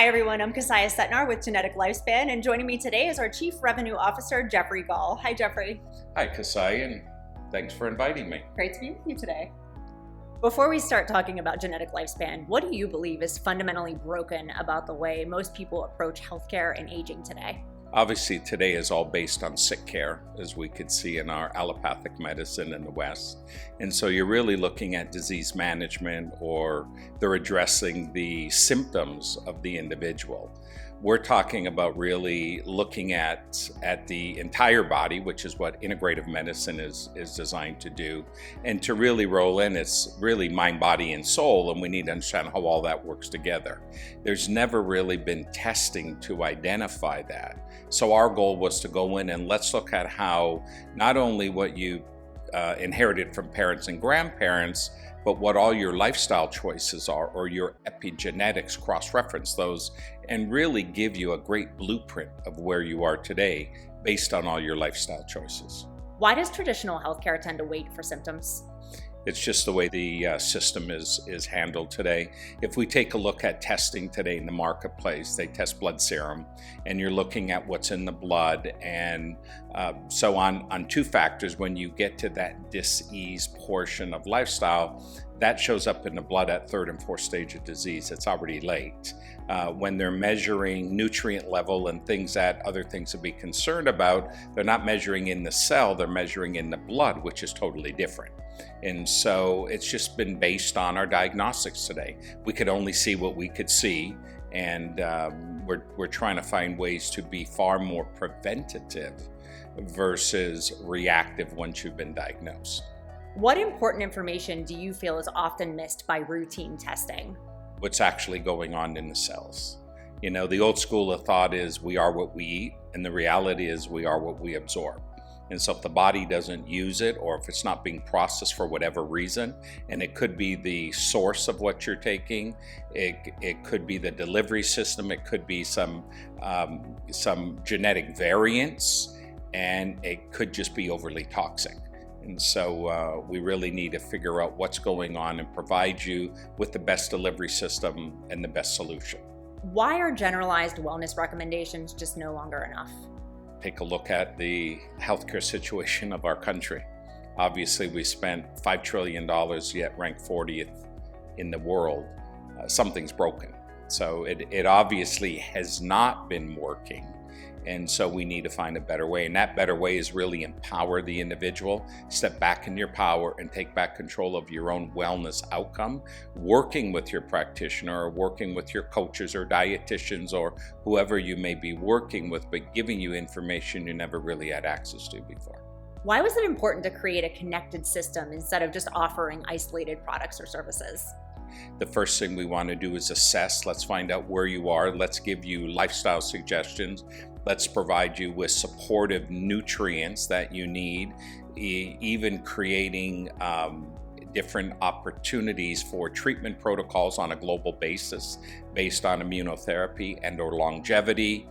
Hi everyone, I'm Cassiah Setnar with Genetic Lifespan, and joining me today is our Chief Revenue Officer, Jeffrey Gaal. Hi Jeffrey. Hi Cassiah, and thanks for inviting me. Great to be with you today. Before we start talking about genetic lifespan, what do you believe is fundamentally broken about the way most people approach healthcare and aging today? Obviously, today is all based on sick care, as we could see in our allopathic medicine in the West. And so you're really looking at disease management, or they're addressing the symptoms of the individual. We're talking about really looking at the entire body, which is what integrative medicine is designed to do. And to really roll in, it's really mind, body, and soul, and we need to understand how all that works together. There's never really been testing to identify that. So our goal was to go in and let's look at how not only what you inherited from parents and grandparents, but what all your lifestyle choices are, or your epigenetics, cross-reference those, and really give you a great blueprint of where you are today based on all your lifestyle choices. Why does traditional healthcare tend to wait for symptoms? It's just the way the system is handled today. If we take a look at testing today in the marketplace, they test blood serum, and you're looking at what's in the blood. And so on two factors, when you get to that dis-ease portion of lifestyle, that shows up in the blood at third and fourth stage of disease. It's already late. When they're measuring nutrient level and other things to be concerned about, they're not measuring in the cell, they're measuring in the blood, which is totally different. And so it's just been based on our diagnostics today. We could only see what we could see, and we're trying to find ways to be far more preventative versus reactive once you've been diagnosed. What important information do you feel is often missed by routine testing? What's actually going on in the cells. You know, the old school of thought is we are what we eat, and the reality is we are what we absorb. And so if the body doesn't use it, or if it's not being processed for whatever reason, and it could be the source of what you're taking, it could be the delivery system, it could be some genetic variants, and it could just be overly toxic. And so we really need to figure out what's going on and provide you with the best delivery system and the best solution. Why are generalized wellness recommendations just no longer enough? Take a look at the healthcare situation of our country. Obviously, we spent $5 trillion, yet ranked 40th in the world. Something's broken. So it obviously has not been working. And so we need to find a better way. And that better way is really empower the individual, step back in your power and take back control of your own wellness outcome, working with your practitioner or working with your coaches or dietitians or whoever you may be working with, but giving you information you never really had access to before. Why was it important to create a connected system instead of just offering isolated products or services? The first thing we want to do is assess. Let's find out where you are. Let's give you lifestyle suggestions. Let's provide you with supportive nutrients that you need, even creating different opportunities for treatment protocols on a global basis based on immunotherapy and or longevity.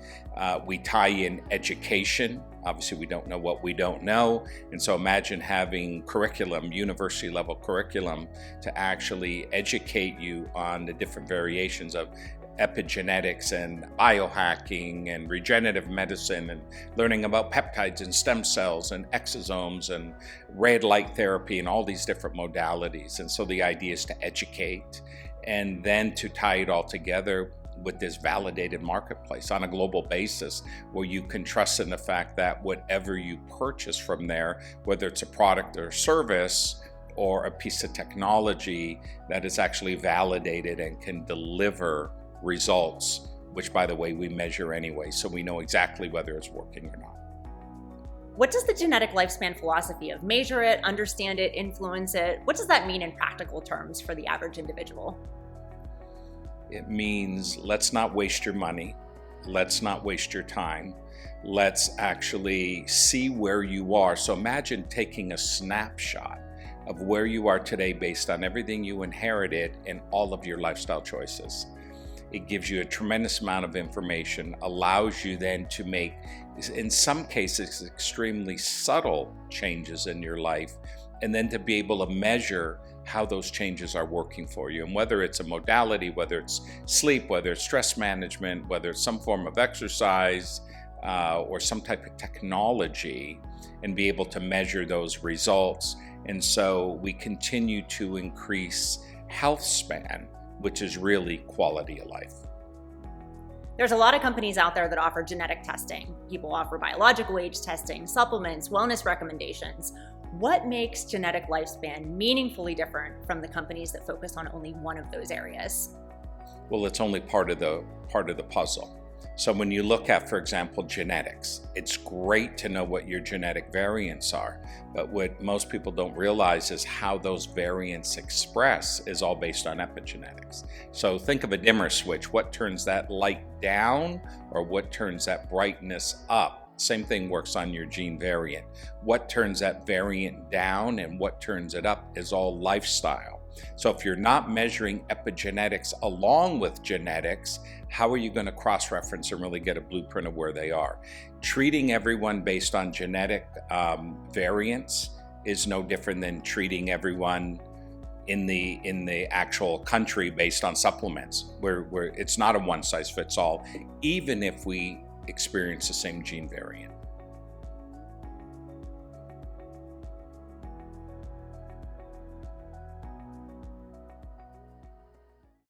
We tie in education. Obviously, we don't know what we don't know. And so imagine having curriculum, university level curriculum, to actually educate you on the different variations of epigenetics and biohacking and regenerative medicine, and learning about peptides and stem cells and exosomes and red light therapy and all these different modalities. And so the idea is to educate and then to tie it all together with this validated marketplace on a global basis, where you can trust in the fact that whatever you purchase from there, whether it's a product or service or a piece of technology, that is actually validated and can deliver results, which by the way we measure anyway, so we know exactly whether it's working or not. What does the genetic lifespan philosophy of measure it, understand it, influence it, what does that mean in practical terms for the average individual? It means let's not waste your money, let's not waste your time, let's actually see where you are. So imagine taking a snapshot of where you are today based on everything you inherited and all of your lifestyle choices. It gives you a tremendous amount of information, allows you then to make, in some cases, extremely subtle changes in your life, and then to be able to measure how those changes are working for you. And whether it's a modality, whether it's sleep, whether it's stress management, whether it's some form of exercise, or some type of technology, and be able to measure those results. And so we continue to increase health span, which is really quality of life. There's a lot of companies out there that offer genetic testing. People offer biological age testing, supplements, wellness recommendations. What makes genetic lifespan meaningfully different from the companies that focus on only one of those areas? Well, it's only part of the puzzle. So when you look at, for example, genetics, it's great to know what your genetic variants are, but what most people don't realize is how those variants express is all based on epigenetics. So think of a dimmer switch. What turns that light down or what turns that brightness up? Same thing works on your gene variant. What turns that variant down and what turns it up is all lifestyle. So if you're not measuring epigenetics along with genetics, how are you going to cross-reference and really get a blueprint of where they are? Treating everyone based on genetic variants is no different than treating everyone in the actual country based on supplements, where it's not a one-size-fits-all, even if we experience the same gene variant.